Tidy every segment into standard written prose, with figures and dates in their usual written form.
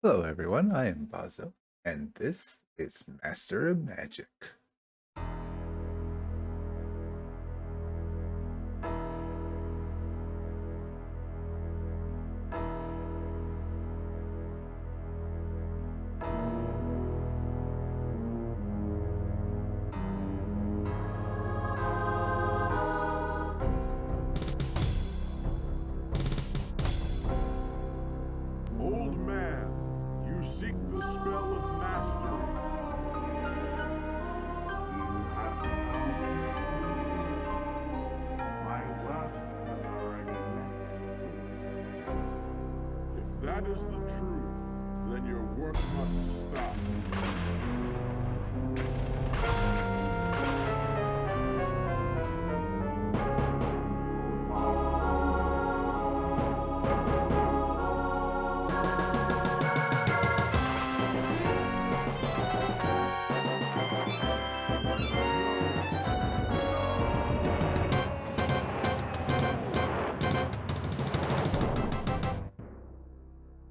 Hello everyone, I am Bazo, and this is Master of Magic. Old man, you seek the spell of mastery. You have found it. My last and I recommend. If that is the truth, then your work must stop.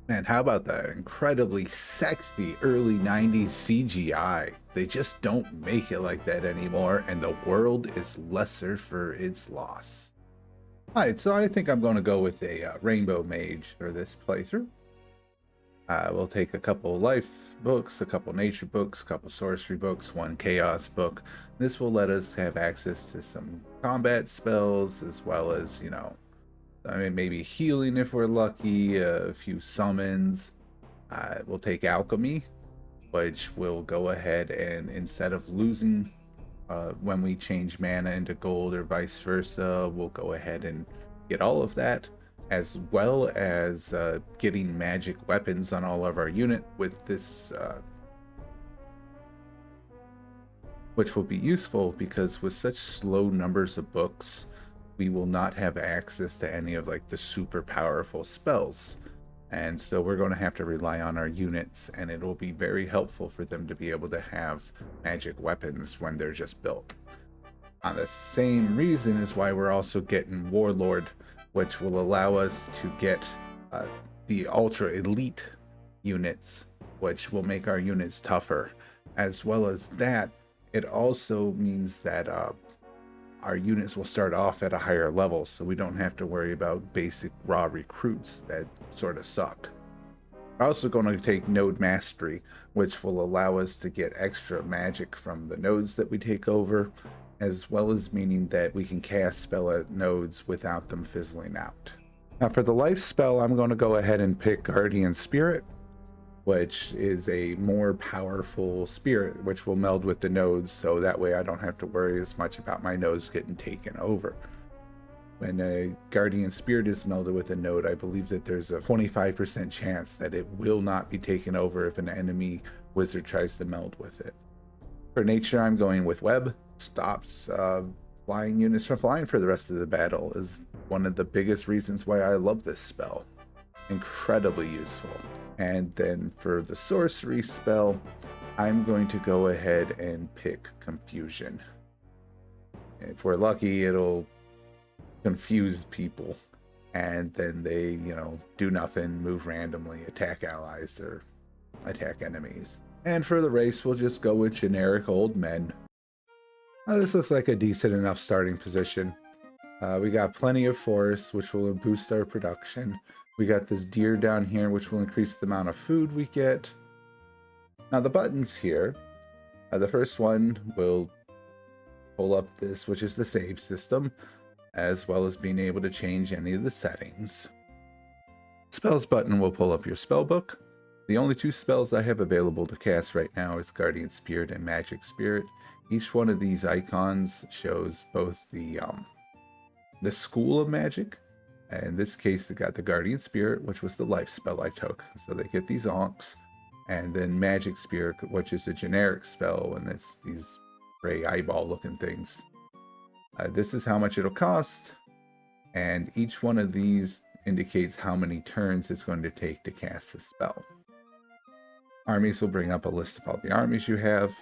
Man, how about that incredibly sexy early 90s CGI? They just don't make it like that anymore, and the world is lesser for its loss. Alright, so I think I'm going to go with a Rainbow Mage for this playthrough. We'll take a couple life books, a couple nature books, a couple sorcery books, one chaos book. This will let us have access to some combat spells as well as, I mean, maybe healing if we're lucky, a few summons. We'll take alchemy, which will go ahead and instead of losing when we change mana into gold or vice versa, we'll go ahead and get all of that, as well as getting magic weapons on all of our unit with this, which will be useful because with such slow numbers of books, we will not have access to any of like the super powerful spells. And so we're going to have to rely on our units, and it will be very helpful for them to be able to have magic weapons when they're just built. On the same reason is why we're also getting Warlord, which will allow us to get the ultra elite units, which will make our units tougher. As well as that, it also means that our units will start off at a higher level, so we don't have to worry about basic raw recruits that sort of suck. We're also going to take Node Mastery, which will allow us to get extra magic from the nodes that we take over, as well as meaning that we can cast spell at nodes without them fizzling out. Now for the life spell, I'm going to go ahead and pick Guardian Spirit, which is a more powerful spirit, which will meld with the nodes, so that way I don't have to worry as much about my nodes getting taken over. When a Guardian Spirit is melded with a node, I believe that there's a 25% chance that it will not be taken over if an enemy wizard tries to meld with it. For nature, I'm going with Web. Stops flying units from flying for the rest of the battle, is one of the biggest reasons why I love this spell. Incredibly useful. And then for the sorcery spell, I'm going to go ahead and pick Confusion. If we're lucky, it'll confuse people, and then they, do nothing, move randomly, attack allies, or attack enemies. And for the race, we'll just go with generic old men. This looks like a decent enough starting position. We got plenty of forest, which will boost our production. We got this deer down here, which will increase the amount of food we get. Now the buttons here, the first one will pull up this, which is the save system, as well as being able to change any of the settings. Spells button will pull up your spell book. The only two spells I have available to cast right now is Guardian Spirit and Magic Spirit. Each one of these icons shows both the School of Magic. In this case, they got the Guardian Spirit, which was the life spell I took. So they get these onks, and then Magic Spirit, which is a generic spell, and it's these gray eyeball looking things. This is how much it'll cost, and each one of these indicates how many turns it's going to take to cast the spell. Armies will bring up a list of all the armies you have.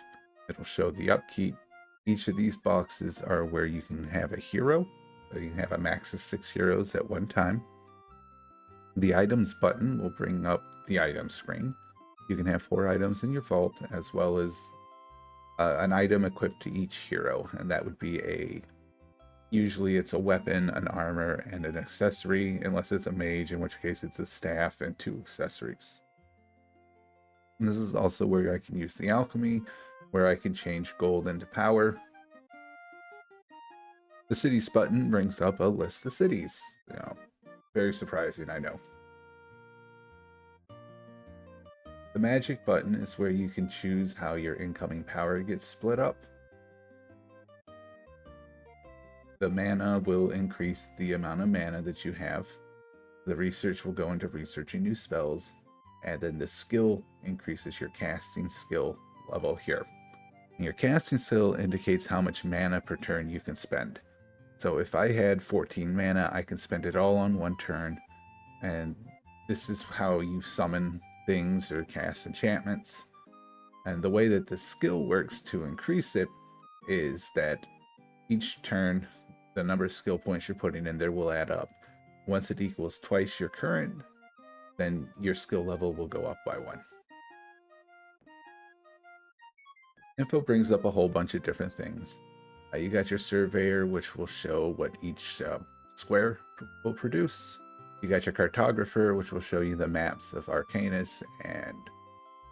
It'll show the upkeep. Each of these boxes are where you can have a hero. So you can have a max of 6 heroes at one time. The items button will bring up the item screen. You can have 4 items in your vault, as well as an item equipped to each hero, and that would be usually it's a weapon, an armor, and an accessory, unless it's a mage, in which case it's a staff and 2 accessories. And this is also where I can use the alchemy, where I can change gold into power. The cities button brings up a list of cities. Very surprising, I know. The magic button is where you can choose how your incoming power gets split up. The mana will increase the amount of mana that you have. The research will go into researching new spells, and then the skill increases your casting skill level here. And your casting skill indicates how much mana per turn you can spend. So if I had 14 mana, I can spend it all on one turn, and this is how you summon things or cast enchantments. And the way that the skill works to increase it is that each turn, the number of skill points you're putting in there will add up. Once it equals twice your current, then your skill level will go up by 1. Info brings up a whole bunch of different things. You got your surveyor, which will show what each square will produce. You got your cartographer, which will show you the maps of Arcanus and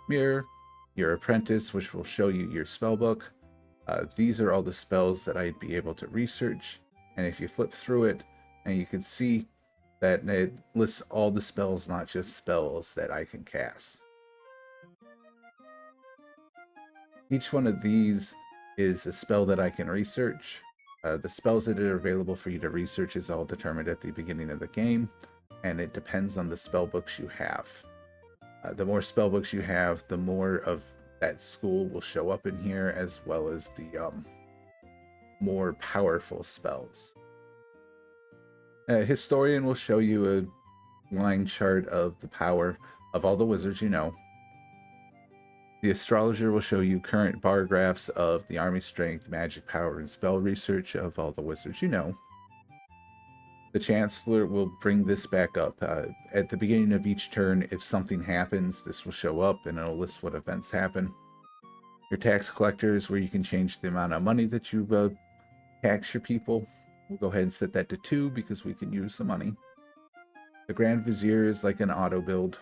Mirror. Your apprentice, which will show you your spellbook. These are all the spells that I'd be able to research. And if you flip through it, and you can see that it lists all the spells, not just spells that I can cast. Each one of these is a spell that I can research. The spells that are available for you to research is all determined at the beginning of the game, and it depends on the spell books you have. The more spell books you have, the more of that school will show up in here, as well as the more powerful spells. Historian will show you a line chart of the power of all the wizards you know. The astrologer will show you current bar graphs of the army strength, magic power, and spell research of all the wizards you know. The chancellor will bring this back up. At the beginning of each turn, if something happens, this will show up and it'll list what events happen. Your tax collector is where you can change the amount of money that you tax your people. We'll go ahead and set that to 2 because we can use the money. The Grand Vizier is like an auto build.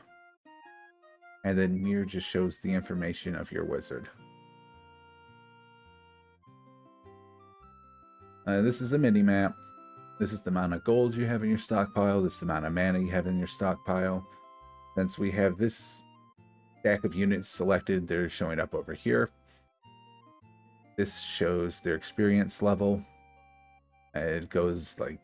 And then Mirror just shows the information of your wizard. This is a mini map. This is the amount of gold you have in your stockpile. This is the amount of mana you have in your stockpile. Since we have this stack of units selected, they're showing up over here. This shows their experience level. It goes like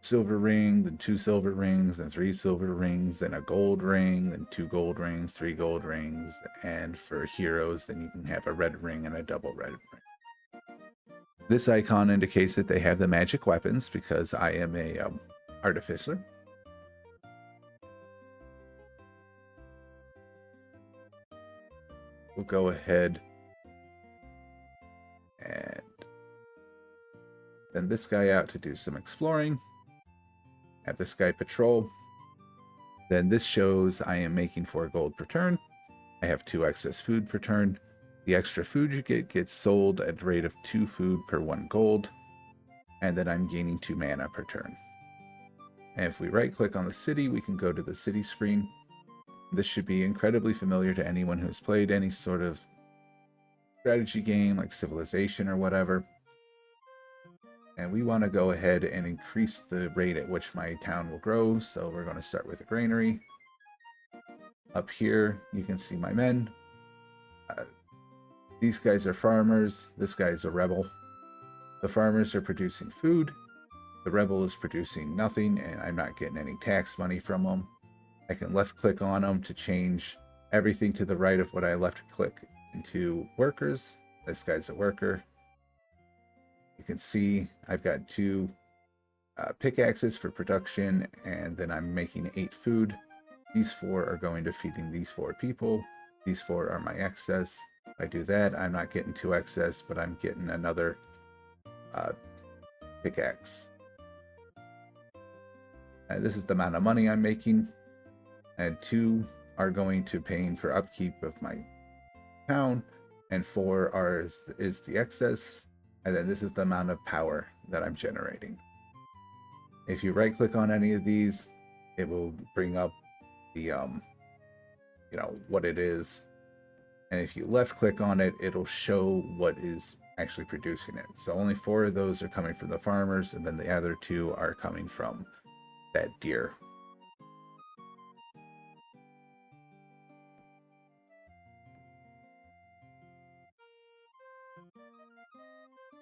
silver ring, then 2 silver rings, then 3 silver rings, then a gold ring, then 2 gold rings, 3 gold rings, and for heroes, then you can have a red ring and a double red ring. This icon indicates that they have the magic weapons because I am a artificer. We'll go ahead and send this guy out to do some exploring. Have this guy patrol. Then this shows I am making 4 gold per turn. I have 2 excess food per turn. The extra food you get gets sold at the rate of 2 food per 1 gold. And then I'm gaining 2 mana per turn. And if we right click on the city, we can go to the city screen. This should be incredibly familiar to anyone who's played any sort of strategy game like Civilization or whatever. And we want to go ahead and increase the rate at which my town will grow. So we're going to start with a granary. Up here, you can see my men. These guys are farmers. This guy is a rebel. The farmers are producing food. The rebel is producing nothing, and I'm not getting any tax money from them. I can left click on them to change everything to the right of what I left click into workers. This guy's a worker. You can see I've got 2 pickaxes for production, and then I'm making 8 food. These 4 are going to feeding these 4 people. These 4 are my excess. If I do that, I'm not getting 2 excess, but I'm getting another pickaxe. This is the amount of money I'm making. and 2 are going to paying for upkeep of my town, and 4 is the excess, and then this is the amount of power that I'm generating. If you right click on any of these, it will bring up the what it is, and if you left click on it, it'll show what is actually producing it. So only 4 of those are coming from the farmers, and then the other 2 are coming from that deer.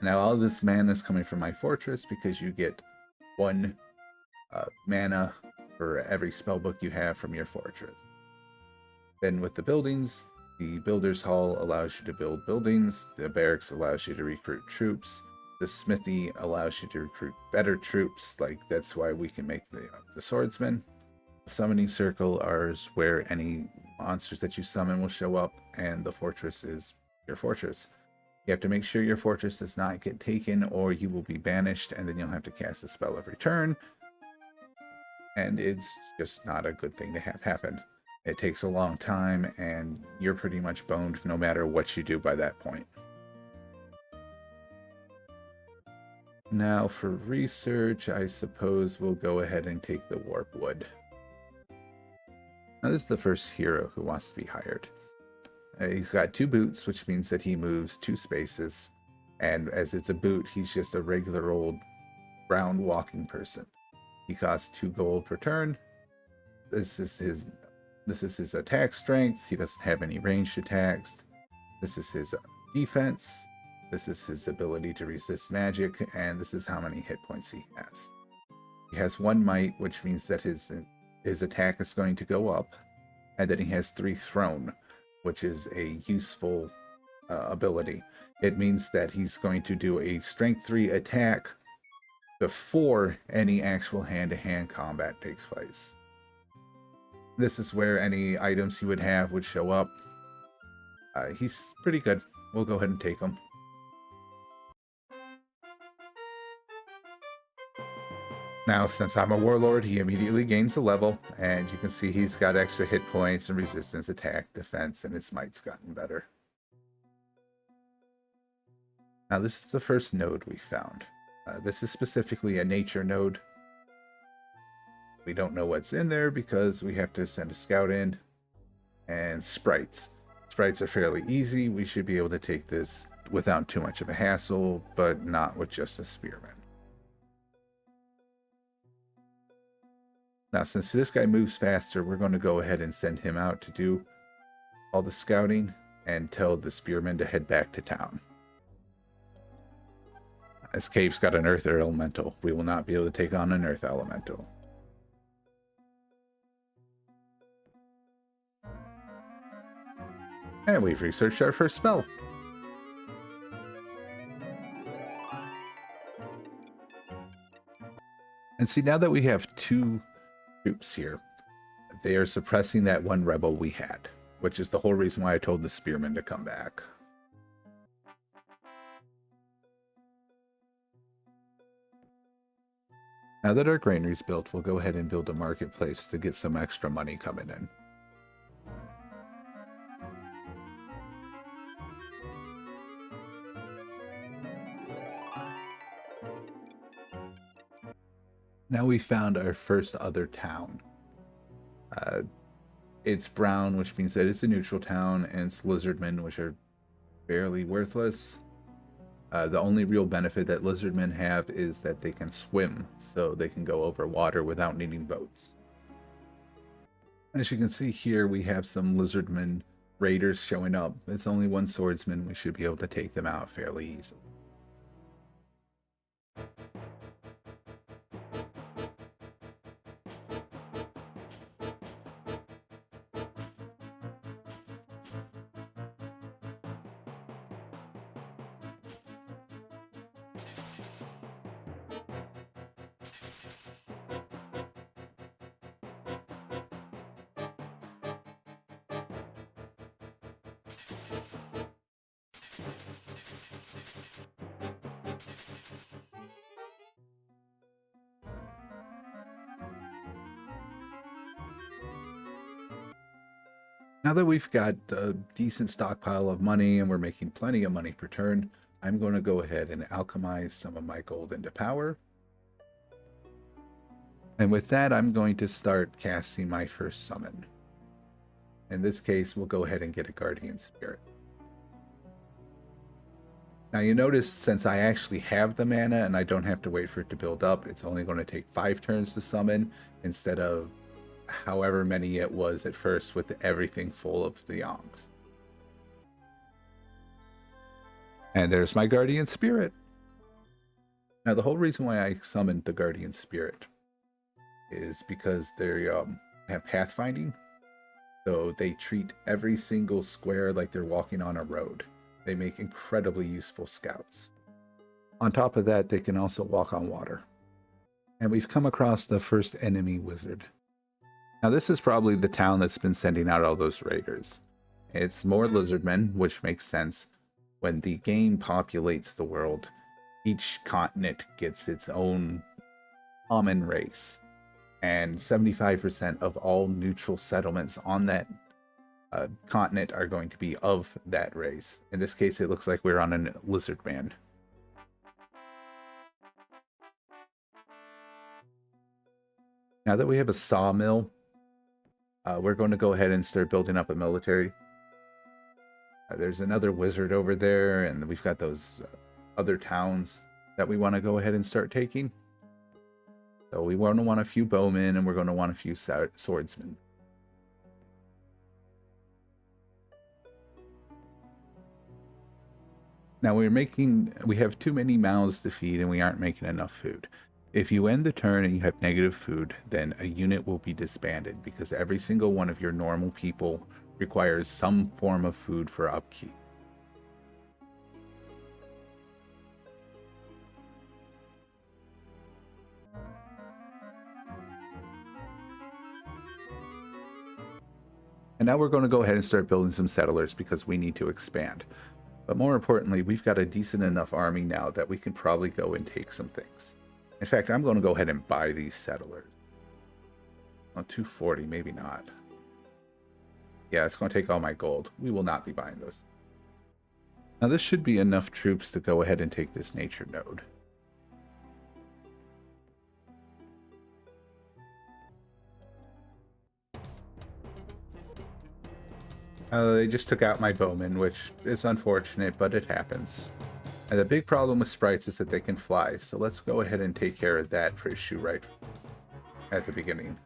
Now all this mana is coming from my fortress because you get 1 mana for every spellbook you have from your fortress. Then with the buildings, the Builder's Hall allows you to build buildings, the Barracks allows you to recruit troops, the Smithy allows you to recruit better troops, like that's why we can make the Swordsman. The Summoning Circle is where any monsters that you summon will show up, and the Fortress is your fortress. You have to make sure your fortress does not get taken, or you will be banished, and then you'll have to cast a spell every turn. And it's just not a good thing to have happen. It takes a long time, and you're pretty much boned no matter what you do by that point. Now for research, I suppose we'll go ahead and take the Warp Wood. Now this is the first hero who wants to be hired. He's got 2 boots, which means that he moves 2 spaces. And as it's a boot, he's just a regular old brown walking person. He costs 2 gold per turn. This is his attack strength. He doesn't have any ranged attacks. This is his defense. This is his ability to resist magic, and this is how many hit points he has. He has 1 might, which means that his attack is going to go up, and then he has 3 thrown, which is a useful ability. It means that he's going to do a strength 3 attack before any actual hand-to-hand combat takes place. This is where any items he would have would show up. He's pretty good. We'll go ahead and take him. Now, since I'm a warlord, he immediately gains a level, and you can see he's got extra hit points and resistance, attack, defense, and his might's gotten better. Now, this is the first node we found. This is specifically a nature node. We don't know what's in there because we have to send a scout in. And sprites. Sprites are fairly easy. We should be able to take this without too much of a hassle, but not with just a spearman. Now, since this guy moves faster, we're going to go ahead and send him out to do all the scouting and tell the spearmen to head back to town. As Cave's got an earth elemental, we will not be able to take on an earth elemental. And we've researched our first spell. And see, now that we have 2 troops here, they are suppressing that 1 rebel we had, which is the whole reason why I told the spearmen to come back. Now that our granary's built, we'll go ahead and build a marketplace to get some extra money coming in. Now we found our first other town. It's brown, which means that it's a neutral town, and it's lizardmen, which are fairly worthless. The only real benefit that lizardmen have is that they can swim, so they can go over water without needing boats. As you can see here, we have some lizardmen raiders showing up. It's only 1 swordsman. We should be able to take them out fairly easily. Now that we've got a decent stockpile of money and we're making plenty of money per turn, I'm going to go ahead and alchemize some of my gold into power. And with that, I'm going to start casting my first summon. In this case, we'll go ahead and get a Guardian Spirit. Now you notice since I actually have the mana and I don't have to wait for it to build up, it's only going to take 5 turns to summon instead of however many it was at first with everything full of the Yongs. And there's my Guardian Spirit. Now the whole reason why I summoned the Guardian Spirit is because they have pathfinding. So they treat every single square like they're walking on a road. They make incredibly useful scouts. On top of that, they can also walk on water. And we've come across the first enemy wizard. Now this is probably the town that's been sending out all those raiders. It's more lizardmen, which makes sense. When the game populates the world, each continent gets its own common race. And 75% of all neutral settlements on that continent are going to be of that race. In this case, it looks like we're on a lizard man. Now that we have a sawmill, we're going to go ahead and start building up a military. There's another wizard over there, and we've got those other towns that we want to go ahead and start taking. So we want a few bowmen, and we're going to want a few swordsmen. Now we have too many mouths to feed, and we aren't making enough food. If you end the turn and you have negative food, then a unit will be disbanded because every single one of your normal people requires some form of food for upkeep. And now we're going to go ahead and start building some settlers because we need to expand. But more importantly, we've got a decent enough army now that we can probably go and take some things. In fact, I'm going to go ahead and buy these settlers. On 240, maybe not. Yeah, it's going to take all my gold. We will not be buying those. Now this should be enough troops to go ahead and take this nature node. They just took out my bowman, which is unfortunate, but it happens. And the big problem with sprites is that they can fly, so let's go ahead and take care of that issue right at the beginning.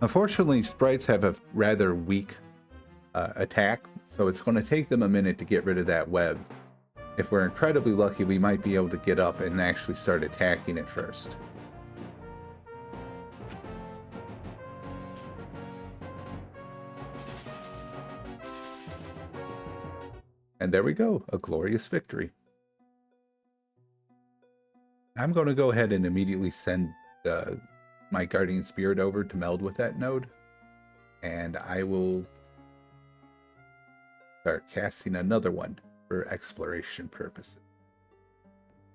Unfortunately, sprites have a rather weak attack, so it's going to take them a minute to get rid of that web. If we're incredibly lucky, we might be able to get up and actually start attacking it first. And there we go, a glorious victory. I'm going to go ahead and immediately send my Guardian Spirit over to meld with that node. And I will start casting another one for exploration purposes.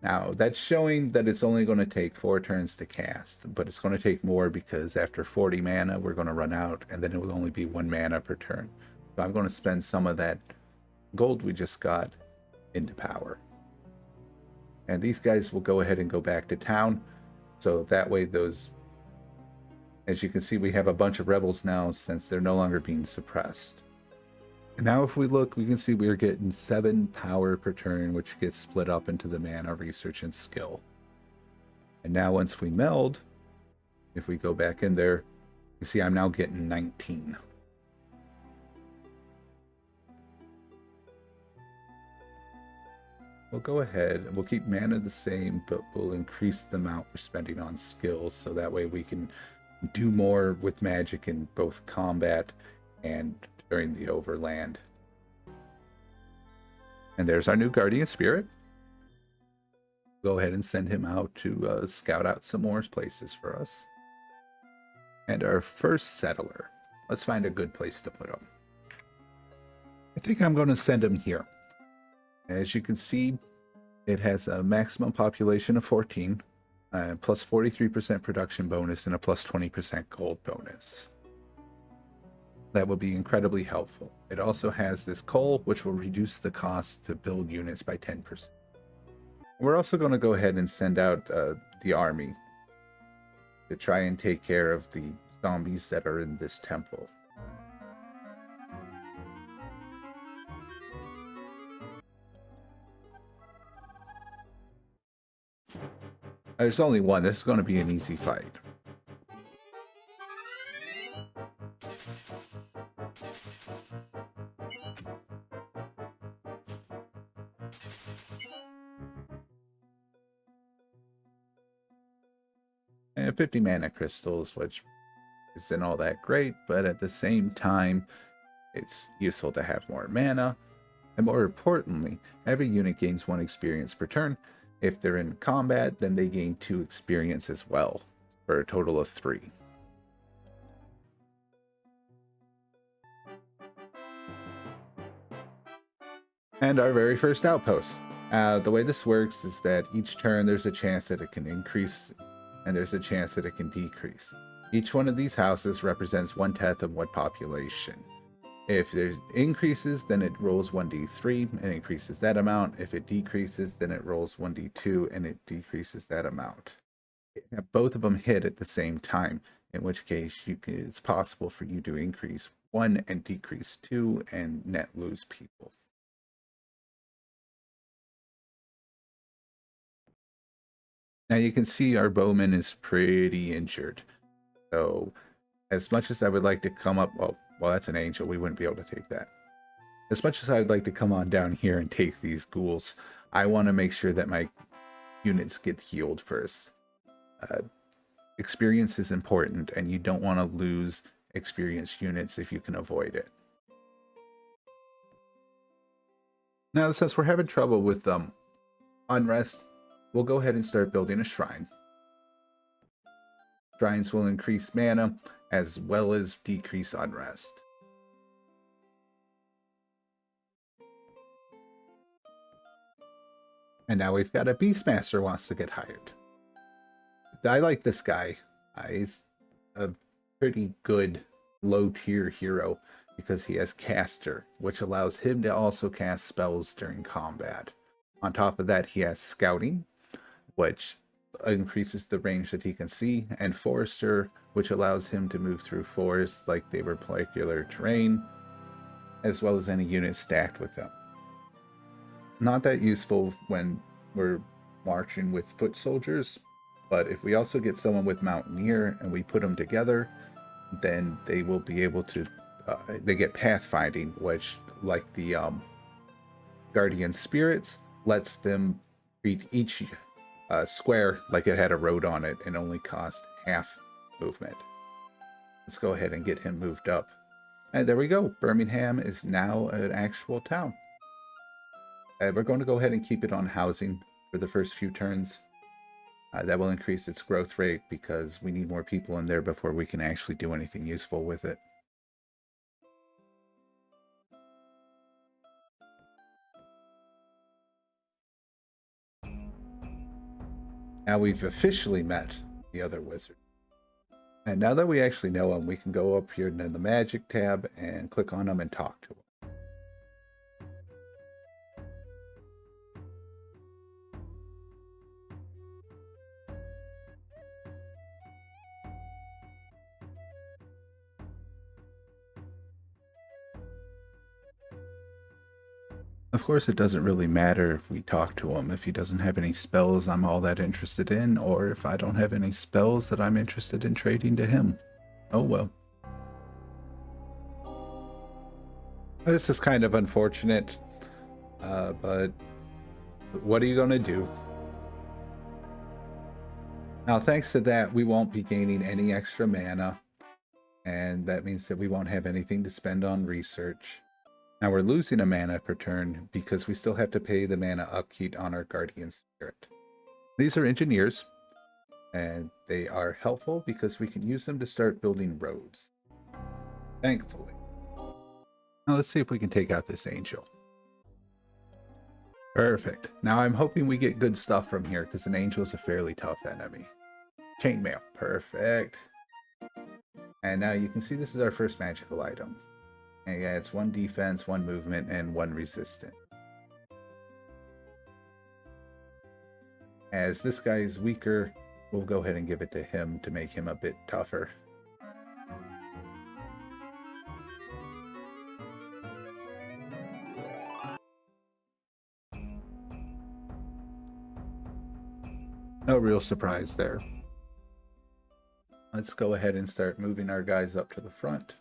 Now, that's showing that it's only going to take 4 turns to cast, but it's going to take more because after 40 mana, we're going to run out, and then it will only be 1 mana per turn. So I'm going to spend some of that gold we just got into power. And these guys will go ahead and go back to town, so that way those... As you can see, we have a bunch of rebels now since they're no longer being suppressed. And now if we look, we can see we're getting 7 power per turn, which gets split up into the mana, research, and skill. And now once we meld, if we go back in there, you see I'm now getting 19. We'll go ahead and we'll keep mana the same, but we'll increase the amount we're spending on skills, so that way we can do more with magic in both combat and during the overland. And there's our new Guardian Spirit. Go ahead and send him out to scout out some more places for us. And our first settler. Let's find a good place to put him. I think I'm going to send him here. As you can see, it has a maximum population of 14, plus 43% production bonus, and a plus 20% gold bonus. That will be incredibly helpful. It also has this coal, which will reduce the cost to build units by 10%. We're also going to go ahead and send out the army to try and take care of the zombies that are in this temple. There's only one. This is going to be an easy fight. And 50 mana crystals, which isn't all that great, but at the same time, it's useful to have more mana. And more importantly, every unit gains 1 experience per turn. If they're in combat, then they gain 2 experience as well, for a total of 3. And our very first outpost. The way this works is that each turn there's a chance that it can increase, and there's a chance that it can decrease. Each one of these houses represents 1/10 of what population. If there's increases, then it rolls 1d3 and increases that amount. If it decreases, then it rolls 1d2 and it decreases that amount. Both of them hit at the same time, in which case it's possible for you to increase 1 and decrease 2 and net lose people. Now you can see our bowman is pretty injured. So as much as I would like to come up, well, that's an angel. We wouldn't be able to take that. As much as I'd like to come on down here and take these ghouls, I want to make sure that my units get healed first. Experience is important, and you don't want to lose experienced units if you can avoid it. Now, since we're having trouble with unrest, we'll go ahead and start building a shrine. Shrines will increase mana as well as decrease unrest. And now we've got a Beastmaster wants to get hired. I like this guy. He's a pretty good low-tier hero because he has Caster, which allows him to also cast spells during combat. On top of that, he has Scouting, which increases the range that he can see, and Forester, which allows him to move through forests like they were particular terrain, as well as any unit stacked with them. Not that useful when we're marching with foot soldiers, but if we also get someone with Mountaineer and we put them together, then they will be able to, they get pathfinding, which, like the Guardian Spirits, lets them treat each square like it had a road on it and only cost half movement. Let's go ahead and get him moved up. And there we go. Birmingham is now an actual town. We're going to go ahead and keep it on housing for the first few turns. That will increase its growth rate because we need more people in there before we can actually do anything useful with it. Now we've officially met the other wizard. And now that we actually know him, we can go up here in the magic tab and click on him and talk to him. Of course, it doesn't really matter if we talk to him if he doesn't have any spells I'm all that interested in, or if I don't have any spells that I'm interested in trading to him. Oh well. This is kind of unfortunate, but what are you going to do? Now, thanks to that, we won't be gaining any extra mana, and that means that we won't have anything to spend on research. Now we're losing a mana per turn because we still have to pay the mana upkeep on our Guardian Spirit. These are engineers. And they are helpful because we can use them to start building roads. Thankfully. Now let's see if we can take out this angel. Perfect. Now I'm hoping we get good stuff from here because an angel is a fairly tough enemy. Chainmail. Perfect. And now you can see this is our first magical item. And yeah, it's 1 defense, 1 movement, and 1 resistance. As this guy is weaker, we'll go ahead and give it to him to make him a bit tougher. No real surprise there. Let's go ahead and start moving our guys up to the front.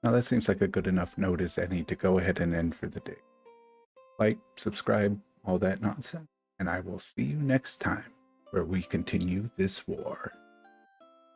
Now that seems like a good enough note as any to go ahead and end for the day. Like, subscribe, all that nonsense, and I will see you next time where we continue this war.